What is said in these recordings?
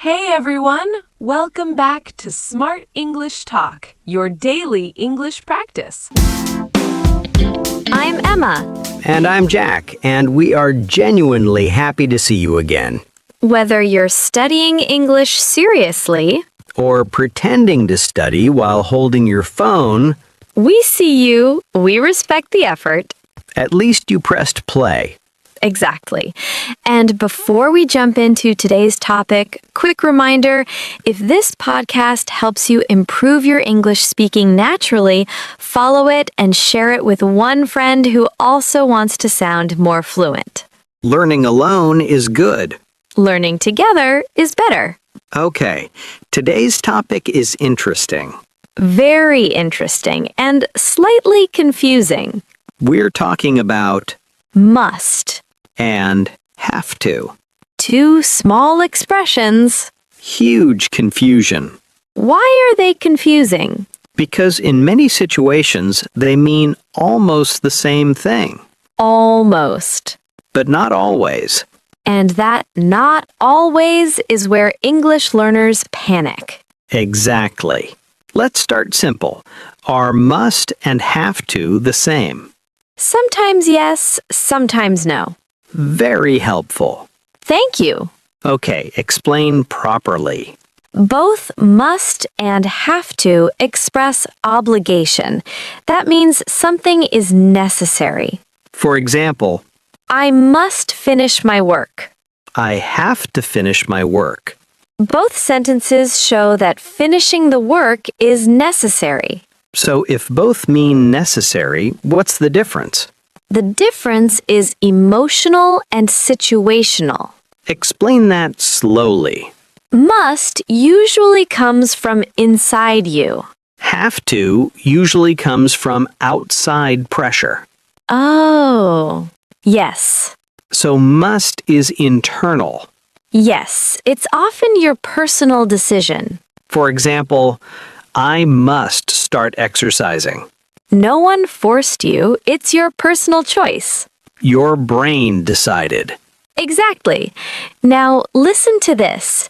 Hey everyone! Welcome back to Smart English Talk, your daily English practice. I'm Emma. And I'm Jack, and we are genuinely happy to see you again. Whether you're studying English seriously, Or pretending to study while holding your phone, we see you, we respect the effort. at least you pressed play. Exactly. And before we jump into today's topic, quick reminder, if this podcast helps you improve your English speaking naturally, follow it and share it with one friend who also wants to sound more fluent. Learning alone is good. Learning together is better. Okay, today's topic is interesting. Very interesting and slightly confusing. We're talking about Must. and have to. Two small expressions. Huge confusion. Why are they confusing? Because in many situations, they mean almost the same thing, Almost. but not always. And that not always is where English learners panic. Exactly. Let's start simple. Are must and have to the same? Sometimes yes, sometimes no. Very helpful. Thank you. Okay, explain properly. Both must and have to express obligation. That means something is necessary. For example, I must finish my work. I have to finish my work. Both sentences show that finishing the work is necessary. So if both mean necessary, what's the difference? The difference is emotional and situational. Explain that slowly. Must usually comes from inside you. Have to usually comes from outside pressure. Oh, yes. So must is internal. Yes, it's often your personal decision. For example, I must start exercising. No one forced you, it's your personal choice. Your brain decided. Exactly. Now listen to this.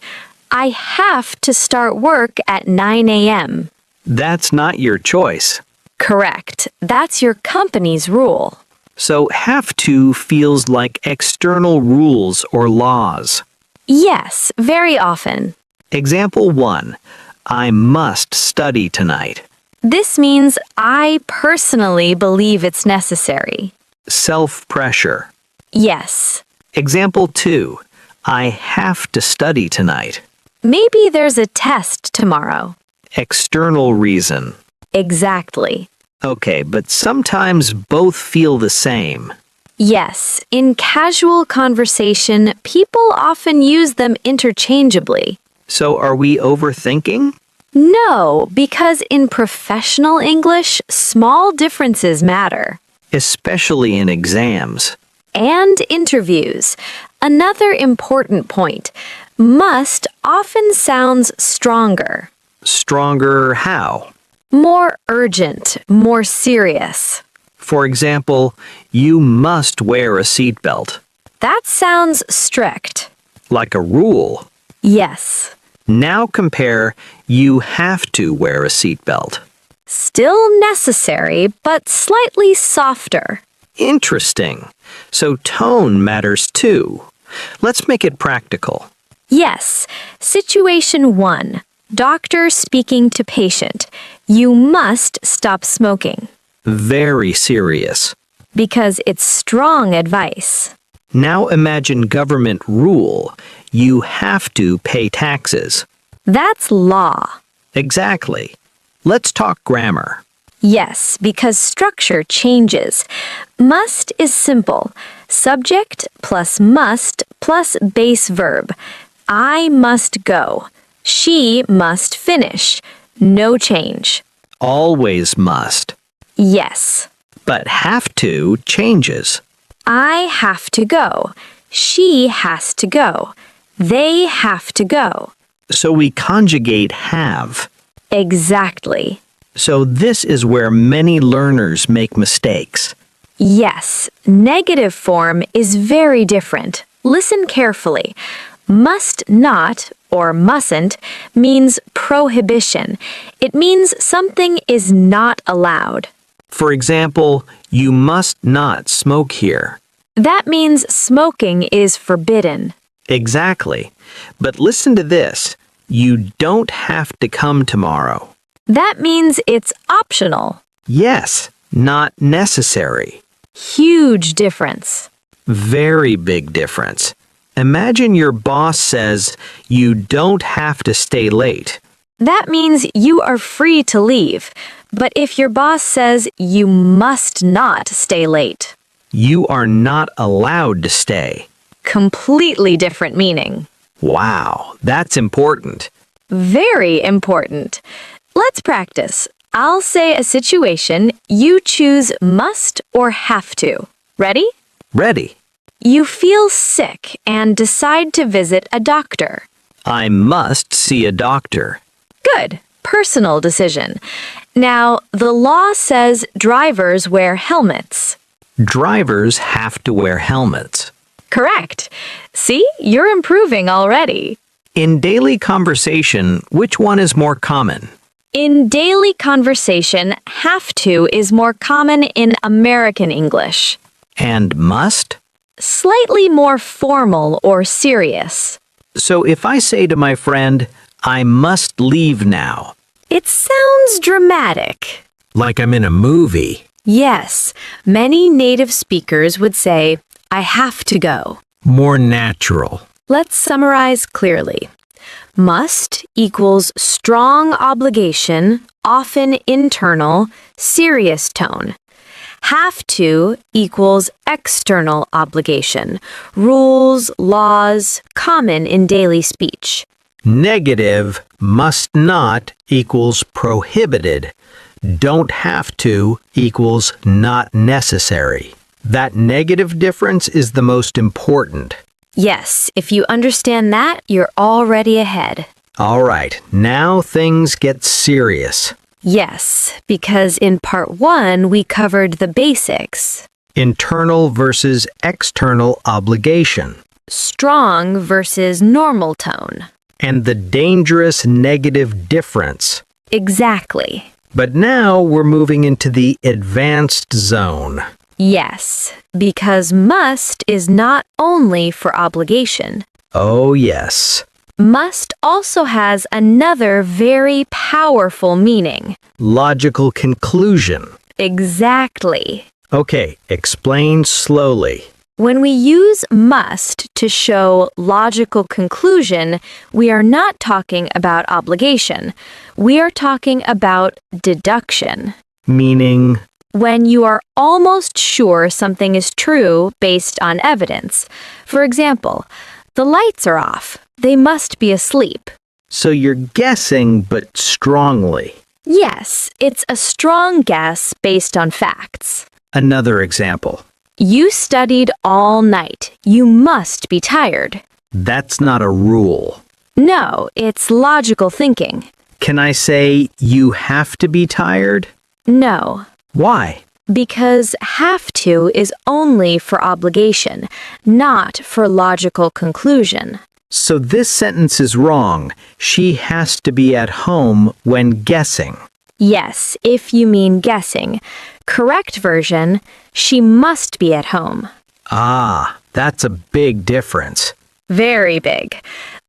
I have to start work at 9 a.m. That's not your choice. Correct. That's your company's rule. So have to feels like external rules or laws. Yes, very often. Example 1. I must study tonight. This means I personally believe it's necessary. Self-pressure. Yes. Example 2. I have to study tonight. Maybe there's a test tomorrow. External reason. Exactly. Okay, but sometimes both feel the same. Yes, in casual conversation, people often use them interchangeably. So are we overthinking? No, because in professional English, small differences matter. Especially in exams. And interviews. Another important point. Must often sounds stronger. Stronger how? More urgent, more serious. For example, you must wear a seatbelt. That sounds strict. Like a rule. Yes. Now compare you have to wear a seatbelt. Still necessary, but slightly softer. Interesting. So tone matters too. Let's make it practical. Yes. Situation 1. Doctor speaking to patient. You must stop smoking. Very serious. Because it's strong advice. Now imagine government rule. You have to pay taxes. That's law. Exactly. Let's talk grammar. Yes, because structure changes. Must is simple. Subject plus must plus base verb. I must go. She must finish. No change. Always must. Yes. But have to changes. I have to go. She has to go. They have to go. So we conjugate have. Exactly. So this is where many learners make mistakes. Yes, negative form is very different. Listen carefully. Must not, or mustn't, means prohibition. It means something is not allowed. For example, you must not smoke here. That means smoking is forbidden. Exactly. But listen to this. You don't have to come tomorrow. That means it's optional. Yes, not necessary. Huge difference. Very big difference. Imagine your boss says you don't have to stay late. That means you are free to leave. But if your boss says you must not stay late, You are not allowed to stay. completely different meaning. Wow, that's important. Very important. Let's practice. I'll say a situation. You choose must or have to. Ready? Ready. You feel sick and decide to visit a doctor. I must see a doctor. Good. Personal decision. Now, the law says drivers wear helmets. Drivers have to wear helmets. Correct. See, you're improving already. In daily conversation, which one is more common? In daily conversation, have to is more common in American English. And must? Slightly more formal or serious. So if I say to my friend, I must leave now, It sounds dramatic. like I'm in a movie. Yes, many native speakers would say, I have to go. More natural. Let's summarize clearly. Must equals strong obligation, often internal, serious tone. Have to equals external obligation, rules, laws, common in daily speech. Negative must not equals prohibited. Don't have to equals not necessary. That negative difference is the most important. Yes, if you understand that, you're already ahead. All right, now things get serious. Yes, because in part 1 we covered the basics. Internal versus external obligation. Strong versus normal tone. And the dangerous negative difference. Exactly. But now we're moving into the advanced zone. Yes, because must is not only for obligation. Oh, yes. Must also has another very powerful meaning. Logical conclusion. Exactly. Okay, explain slowly. When we use must to show logical conclusion, we are not talking about obligation. We are talking about deduction. Meaning, When you are almost sure something is true based on evidence. For example, the lights are off. They must be asleep. so you're guessing but strongly. Yes, it's a strong guess based on facts. Another example. You studied all night. You must be tired. That's not a rule. No, it's logical thinking. Can I say you have to be tired? No, Why? because have to is only for obligation, not for logical conclusion. So this sentence is wrong. She has to be at home when guessing. Yes, if you mean guessing. Correct version, she must be at home. Ah, that's a big difference. Very big.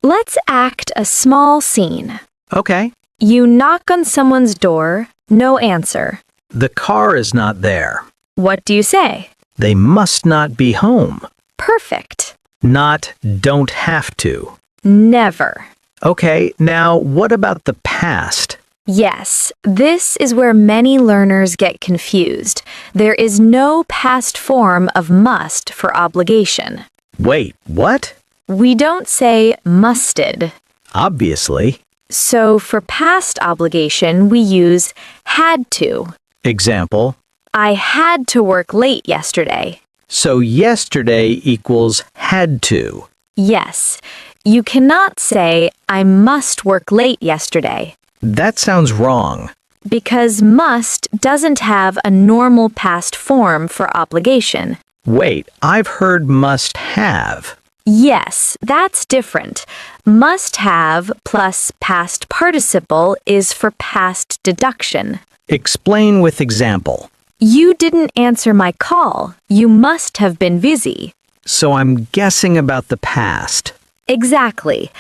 Let's act a small scene. Okay. You knock on someone's door, no answer. The car is not there. What do you say? They must not be home. Perfect. Not don't have to. Never. Okay, now what about the past? Yes, this is where many learners get confused. There is no past form of must for obligation. Wait, what? We don't say musted. Obviously. So for past obligation, we use had to. Example. I had to work late yesterday. So yesterday equals had to. Yes, you cannot say I must work late yesterday That sounds wrong. because must doesn't have a normal past form for obligation. Wait, I've heard must have. Yes, that's different. Must have plus past participle is for past deduction. Explain with example. You didn't answer my call. You must have been busy. So I'm guessing about the past. Exactly.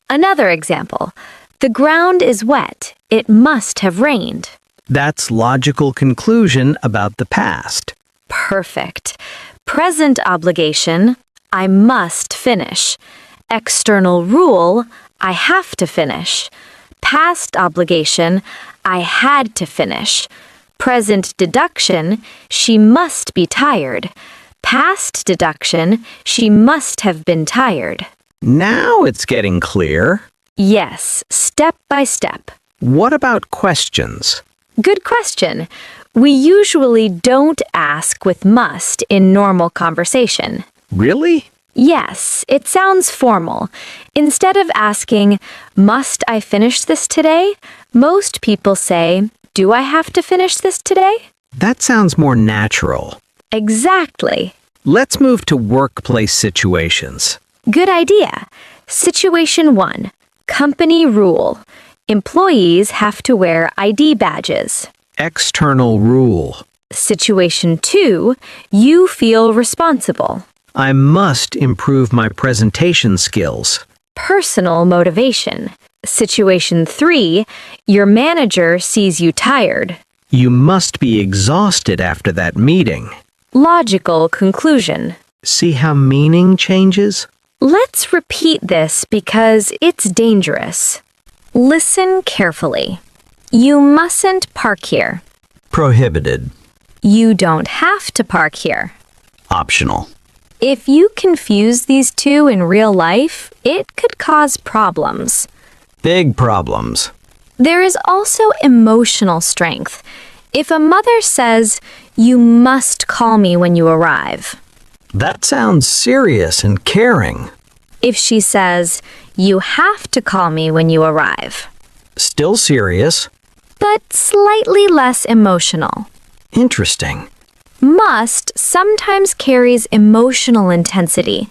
Another example. The ground is wet. It must have rained. That's logical conclusion about the past. Perfect. Present obligation. I must finish. External rule, I have to finish. Past obligation, I had to finish. Present deduction, she must be tired. Past deduction, she must have been tired. Now it's getting clear. Yes, step by step. What about questions? Good question. We usually don't ask with must in normal conversation. Really? Yes, it sounds formal. Instead of asking, must I finish this today? Most people say, do I have to finish this today? That sounds more natural. Exactly. Let's move to workplace situations. Good idea. Situation 1. Company rule. Employees have to wear ID badges. External rule. Situation 2. You feel responsible. I must improve my presentation skills. Personal motivation. Situation 3. Your manager sees you tired. You must be exhausted after that meeting. Logical conclusion. See how meaning changes? Let's repeat this because it's dangerous. Listen carefully. You mustn't park here. Prohibited. You don't have to park here. Optional. If you confuse these two in real life, it could cause problems. Big problems. There is also emotional strength. If a mother says, you must call me when you arrive. That sounds serious and caring. If she says, you have to call me when you arrive. Still serious. But slightly less emotional. Interesting. Must sometimes carries emotional intensity.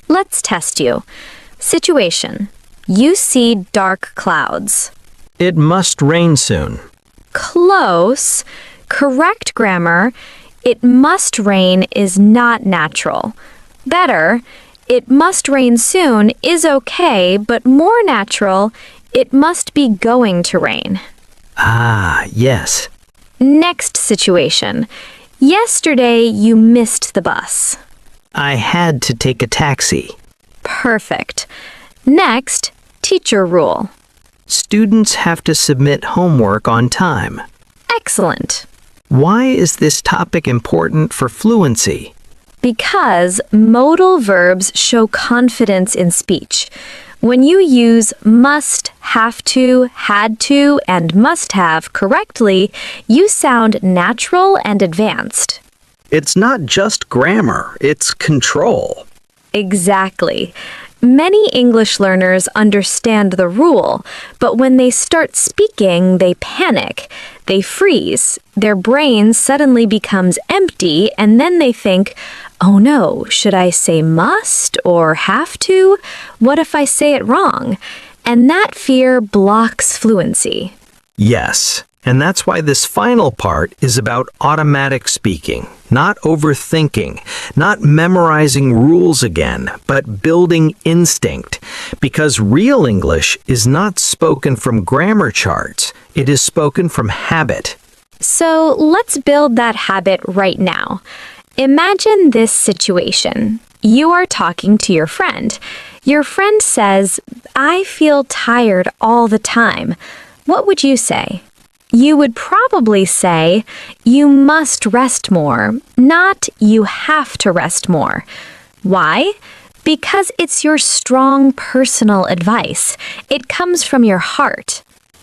Let's test you. Situation. You see dark clouds. It must rain soon. Close. Correct grammar. It must rain is not natural. Better. It must rain soon is okay, but more natural. It must be going to rain. Ah, yes. Next situation. Yesterday you missed the bus. I had to take a taxi. Perfect. Next, teacher rule. Students have to submit homework on time. Excellent. Why is this topic important for fluency? Because modal verbs show confidence in speech. When you use must, have to, had to, and must have correctly, you sound natural and advanced. It's not just grammar, it's control. Exactly. Many English learners understand the rule, but when they start speaking, they panic. They freeze. Their brain suddenly becomes empty, and then they think, oh no, should I say must or have to? What if I say it wrong? And that fear blocks fluency. Yes, and that's why this final part is about automatic speaking, not overthinking, not memorizing rules again, but building instinct. Because real English is not spoken from grammar charts, it is spoken from habit. So let's build that habit right now. Imagine this situation. You are talking to your friend. Your friend says, I feel tired all the time. What would you say? You would probably say, you must rest more, not you have to rest more. Why? Because it's your strong personal advice. It comes from your heart.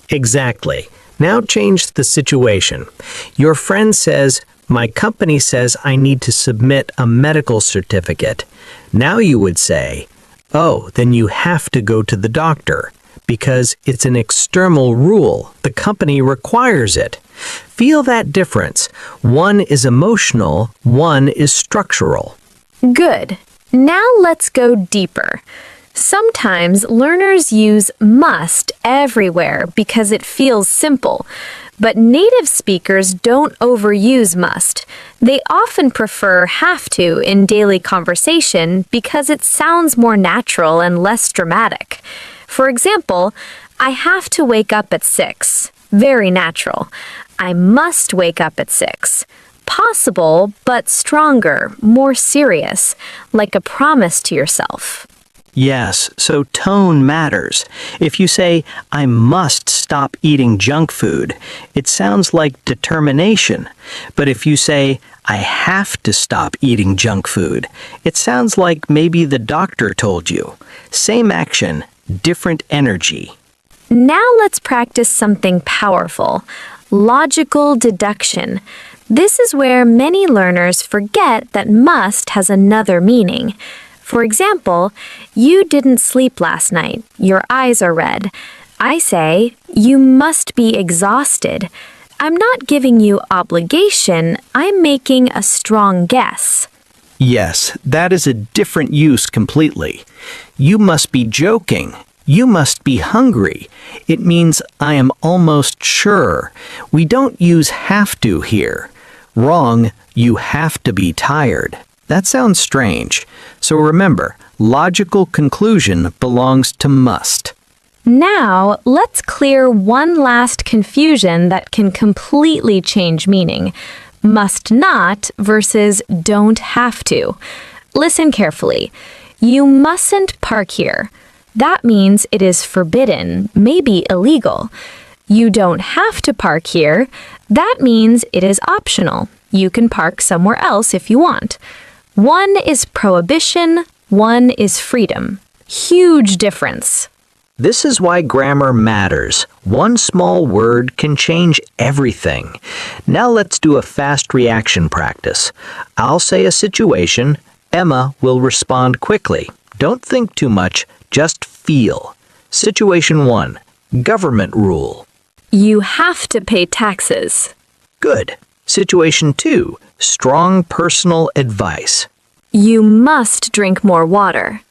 Exactly. Now change the situation. Your friend says, my company says I need to submit a medical certificate. Now you would say, oh, then you have to go to the doctor. Because it's an external rule. The company requires it. Feel that difference. One is emotional, one is structural. Good. Now let's go deeper. Sometimes learners use must everywhere because it feels simple, but native speakers don't overuse must. They often prefer have to in daily conversation because it sounds more natural and less dramatic. For example, I have to wake up at 6. Very natural. I must wake up at 6. Possible, but stronger, more serious, like a promise to yourself. Yes, so tone matters. If you say, I must stop eating junk food, it sounds like determination. But if you say, I have to stop eating junk food, it sounds like maybe the doctor told you. Same action, different energy. Now let's practice something powerful. Logical deduction. This is where many learners forget that must has another meaning. For example, you didn't sleep last night. Your eyes are red. I say, you must be exhausted. I'm not giving you obligation. I'm making a strong guess. Yes, that is a different use completely. You must be joking. You must be hungry. It means I am almost sure. We don't use have to here. Wrong, you have to be tired. That sounds strange. So remember, logical conclusion belongs to must. Now, let's clear one last confusion that can completely change meaning. Must not versus don't have to. Listen carefully. You mustn't park here. That means it is forbidden, maybe illegal. You don't have to park here. That means it is optional. You can park somewhere else if you want. One is prohibition, one is freedom. Huge difference. This is why grammar matters. One small word can change everything. Now let's do a fast reaction practice. I'll say a situation. Emma will respond quickly. Don't think too much, just feel. Situation 1. Government rule. You have to pay taxes. Good. Situation 2. Strong personal advice. You must drink more water.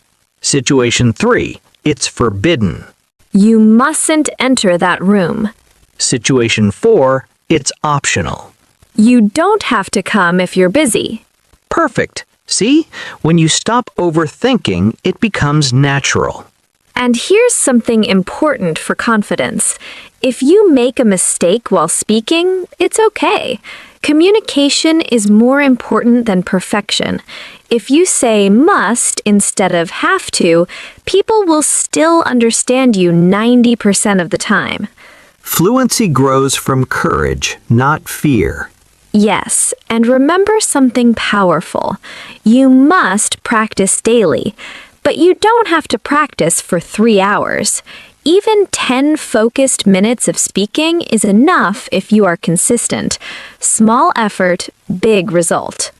Situation 3. It's forbidden. You mustn't enter that room. Situation 4. It's optional. You don't have to come if you're busy. Perfect. See? When you stop overthinking, it becomes natural. And here's something important for confidence. If you make a mistake while speaking, it's okay. Communication is more important than perfection. If you say must instead of have to, people will still understand you 90% of the time. Fluency grows from courage, not fear. Yes, and remember something powerful. You must practice daily, but you don't have to practice for 3 hours. Even 10 focused minutes of speaking is enough if you are consistent. Small effort, big result.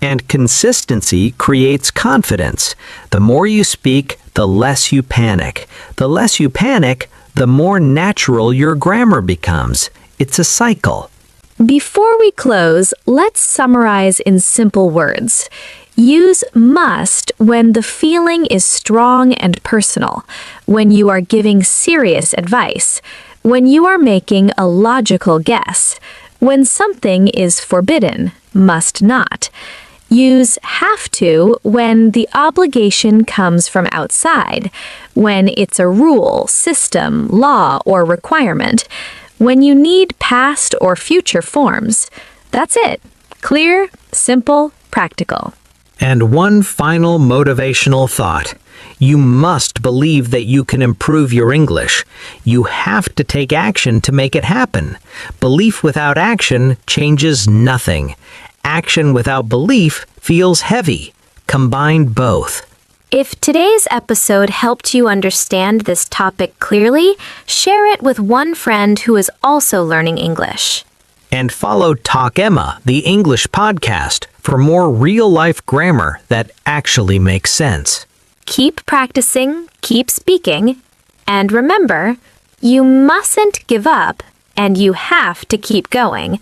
And consistency creates confidence. The more you speak, the less you panic. The less you panic, the more natural your grammar becomes. It's a cycle. Before we close, let's summarize in simple words. Use must when the feeling is strong and personal, when you are giving serious advice, when you are making a logical guess, when something is forbidden, must not. Use have to when the obligation comes from outside, when it's a rule, system, law, or requirement, when you need past or future forms. That's it. Clear, simple, practical. And one final motivational thought. You must believe that you can improve your English. You have to take action to make it happen. Belief without action changes nothing. Action without belief feels heavy. Combine both. If today's episode helped you understand this topic clearly, share it with one friend who is also learning English. And follow Talk Emma, the English podcast, for more real-life grammar that actually makes sense. Keep practicing, keep speaking, and remember, you mustn't give up and you have to keep going.